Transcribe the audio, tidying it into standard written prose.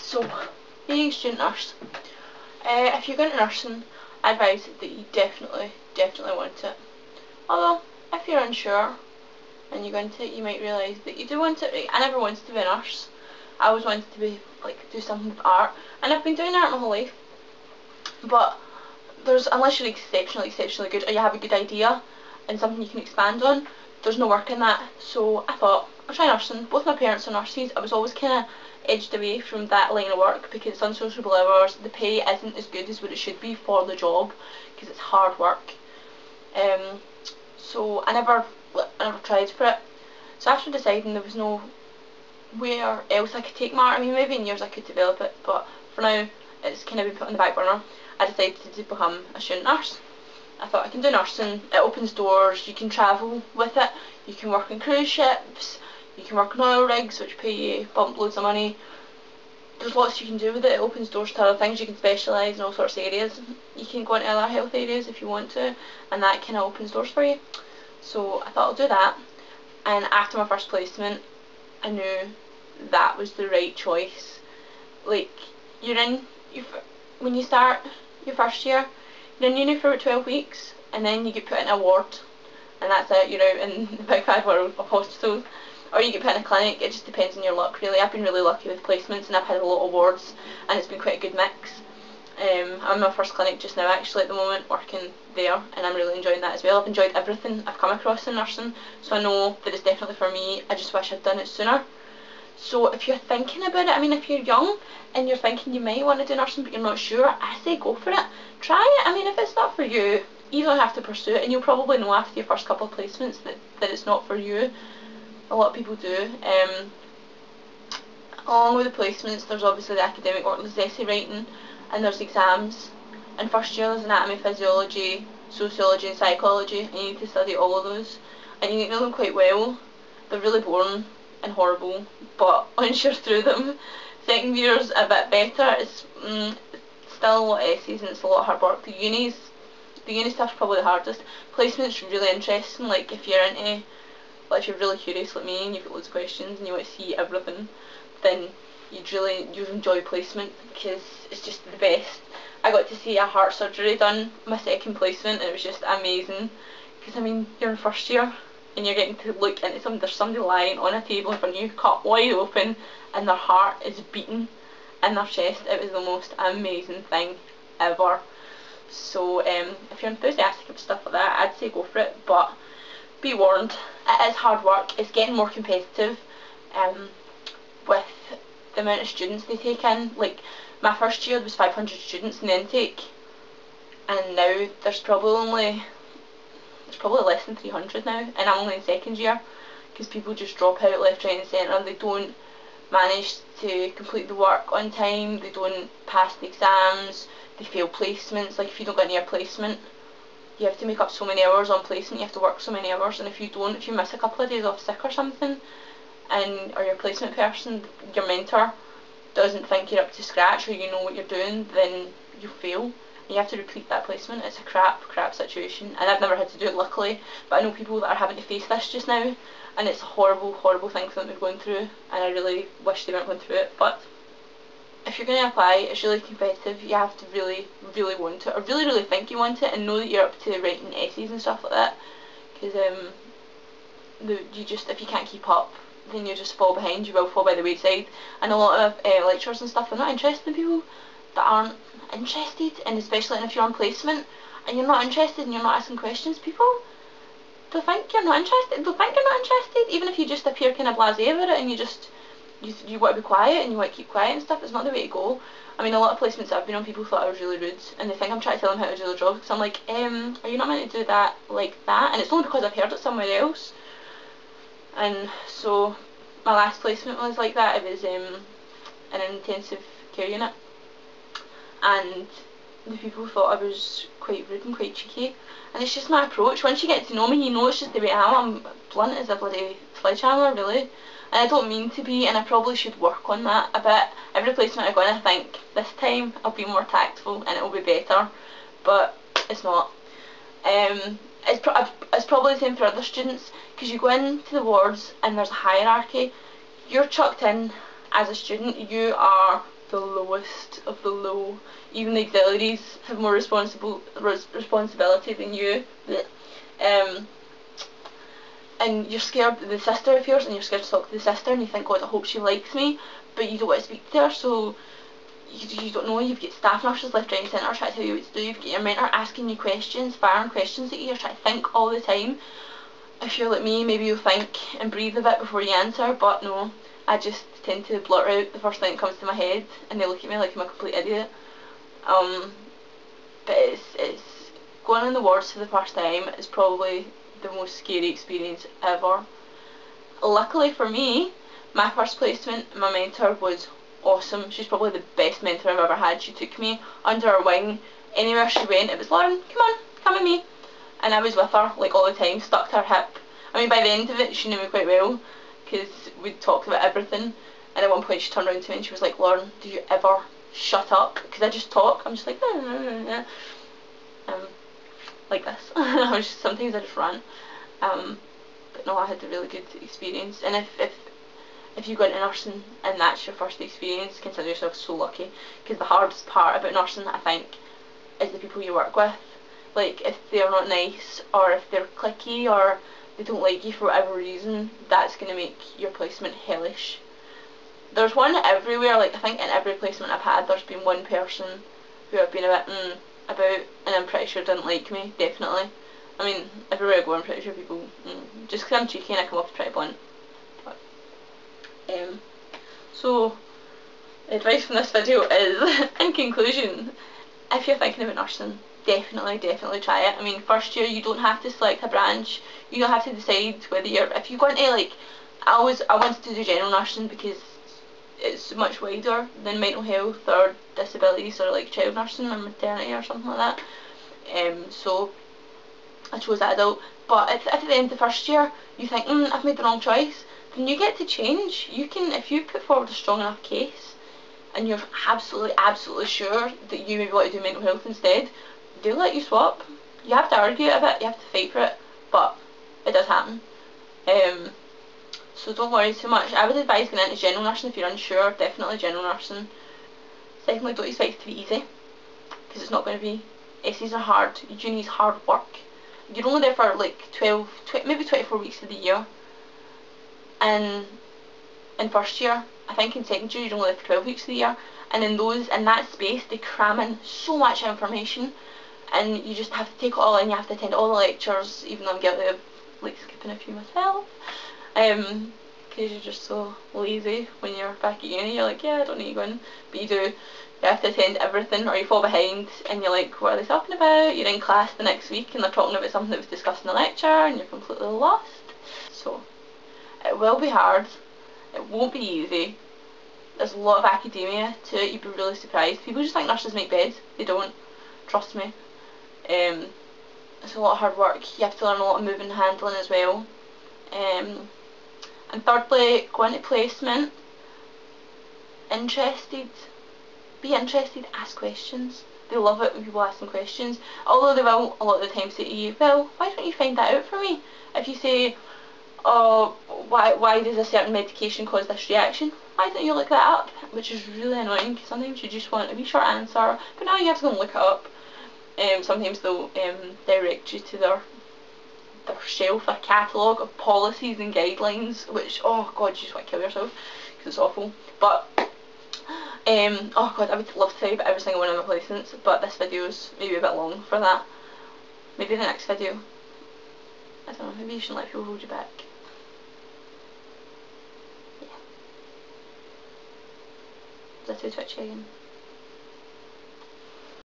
So, being a student nurse, if you're going to nursing, I advise that you definitely want it. Although, if you're unsure and you go into it, you might realise that you do want it. Right? I never wanted to be a nurse. I always wanted to be, like, do something with art, and I've been doing art my whole life. But unless you're exceptionally good, or you have a good idea and something you can expand on, there's no work in that. So I thought, I'll try nursing. Both my parents are nurses. I was always kind of edged away from that line of work because it's unsociable hours, the pay isn't as good as what it should be for the job because it's hard work. So I never tried for it. So after deciding there was no where else I could take my art, I mean maybe in years I could develop it, but for now it's kind of been put on the back burner. I decided to become a student nurse. I thought I can do nursing, it opens doors, you can travel with it, you can work on cruise ships, you can work on oil rigs which pay you bump loads of money. There's lots you can do with it. It opens doors to other things. You can specialise in all sorts of areas. You can go into other health areas if you want to, and that kind of opens doors for you. So I thought I'll do that, and after my first placement I knew that was the right choice. Like, when you start your first year, you're in uni for about 12 weeks and then you get put in a ward and that's it, you're out in the big wide world of hospitals, or you get put in a clinic. It just depends on your luck really. I've been really lucky with placements and I've had a lot of wards and it's been quite a good mix. I'm in my first clinic just now actually at the moment, working there, and I'm really enjoying that as well. I've enjoyed everything I've come across in nursing, so I know that it's definitely for me. I just wish I'd done it sooner. So if you're thinking about it, I mean if you're young and you're thinking you might want to do nursing but you're not sure, I say go for it. Try it. I mean if it's not for you, you don't have to pursue it, and you'll probably know after your first couple of placements that it's not for you. A lot of people do. Along with the placements there's obviously the academic work, there's essay writing, and there's exams. And first year there's anatomy, physiology, sociology and psychology, and you need to study all of those, and you need to know them quite well. They're really boring and horrible, but once you're through them, second year's a bit better. It's still a lot of essays and it's a lot of hard work. The uni stuff's probably the hardest. Placement's really interesting, like if you're into, like if you're really curious like me and you've got loads of questions and you want to see everything, then you'd enjoy placement because it's just the best. I got to see a heart surgery done my second placement and it was just amazing, because I mean you're in first year and you're getting to look into there's somebody lying on a table in front of you, cut wide open, and their heart is beating in their chest. It was the most amazing thing ever. So if you're enthusiastic about stuff like that, I'd say go for it, but be warned, it is hard work. It's getting more competitive with the amount of students they take in. Like my first year there was 500 students in the intake, and now there's probably less than 300 now, and I'm only in second year, because people just drop out left, right and centre. They don't manage to complete the work on time, they don't pass the exams, they fail placements. Like if you don't get near placement, you have to make up so many hours on placement, you have to work so many hours, and if you miss a couple of days off sick or something, or your placement person, your mentor, doesn't think you're up to scratch or you know what you're doing, then you fail and you have to repeat that placement. It's a crap situation, and I've never had to do it luckily, but I know people that are having to face this just now, and it's a horrible thing for them to be going through, and I really wish they weren't going through it. But if you're going to apply, it's really competitive. You have to really want it, or really think you want it, and know that you're up to writing essays and stuff like that, because if you can't keep up, then you just fall behind, you will fall by the wayside. And a lot of lecturers and stuff are not interested in people that aren't interested, and especially if you're on placement and you're not interested and you're not asking questions, people, they'll think you're not interested, even if you just appear kind of blasé about it and you want to be quiet and you want to keep quiet and stuff. It's not the way to go. I mean, a lot of placements I've been on, people thought I was really rude and they think I'm trying to tell them how to do their job, because I'm like, are you not meant to do that like that? And it's only because I've heard it somewhere else. And so my last placement was like that. It was in an intensive care unit, and the people thought I was quite rude and quite cheeky, and it's just my approach. Once you get to know me, you know it's just the way I am. I'm blunt as a bloody sledgehammer really, and I don't mean to be, and I probably should work on that a bit. Every placement I go in I think, this time I'll be more tactful and it'll be better, but it's not. It's probably the same for other students, because you go into the wards and there's a hierarchy. You're chucked in as a student, you are the lowest of the low. Even the auxiliaries have more responsibility than you. And you're scared of the sister of yours, and you're scared to talk to the sister, and you think, God, I hope she likes me, but you don't want to speak to her, so you don't know. You've got staff nurses left, right and centre trying to tell you what to do. You've got your mentor asking you questions, firing questions at you. You're trying to think all the time. If you're like me, maybe you'll think and breathe a bit before you answer, but no, I just tend to blurt out the first thing that comes to my head, and they look at me like I'm a complete idiot. But it's going in the wards for the first time is probably the most scary experience ever. Luckily for me, my first placement, my mentor was awesome. She's probably the best mentor I've ever had. She took me under her wing. Anywhere she went, it was, Lauren, come on, come with me. And I was with her like all the time, stuck to her hip. I mean, by the end of it, she knew me quite well, because we'd talked about everything. And at one point she turned around to me and she was like, Lauren, do you ever shut up? Because I just talk. I'm just like, like this. Sometimes I just rant. But no, I had a really good experience. And if you go into nursing and that's your first experience, consider yourself so lucky. Because the hardest part about nursing, I think, is the people you work with. Like, if they're not nice, or if they're cliquey, or they don't like you for whatever reason, that's going to make your placement hellish. There's one everywhere. Like, I think in every placement I've had, there's been one person who I've been a bit about, and I'm pretty sure didn't like me, definitely. I mean, everywhere I go, I'm pretty sure people, just because I'm cheeky and I come off pretty blunt. But, so, advice from this video is, in conclusion, if you're thinking about nursing, definitely try it. I mean, first year you don't have to select a branch. You don't have to decide whether if you go into, like, I wanted to do general nursing because it's much wider than mental health or disabilities or like child nursing or maternity or something like that. So I chose adult. But if at the end of the first year you think, I've made the wrong choice, then you get to change. You can, if you put forward a strong enough case and you're absolutely sure that you maybe want to do mental health instead, they'll let you swap. You have to argue it a bit, you have to fight for it, but it does happen. So don't worry too much. I would advise going into general nursing if you're unsure. Definitely general nursing. Secondly, don't expect it to be easy, because it's not going to be. Essays are hard. Uni is hard work. You're only there for like 12, maybe 24 weeks of the year. And in first year, I think in second year you're only there for 12 weeks of the year. And in that space, they cram in so much information, and you just have to take it all in. You have to attend all the lectures, even though I'm guilty of like skipping a few myself. Because you're just so lazy when you're back at uni. You're like, yeah, I don't need to go in, but you do. You have to attend everything, or you fall behind and you're like, what are they talking about? You're in class the next week and they're talking about something that was discussed in the lecture and you're completely lost. So it will be hard, it won't be easy. There's a lot of academia to it. You'd be really surprised. People just think nurses make beds. They don't. Trust me. It's a lot of hard work. You have to learn a lot of moving and handling as well. And thirdly, go into placement. Be interested, ask questions. They love it when people ask them questions. Although they will a lot of the time say to you, well, why don't you find that out for me? If you say, oh, why does a certain medication cause this reaction? Why don't you look that up? Which is really annoying, because sometimes you just want a wee short answer, but now you have to go and look it up. Sometimes they'll direct you to their shelf, a catalogue of policies and guidelines, which, oh god, you just want to kill yourself, because it's awful. But, oh god, I would love to tell you about every single one of my placements, but this video is maybe a bit long for that. Maybe the next video. I don't know, maybe you shouldn't let people hold you back. Yeah. Is that too twitchy again?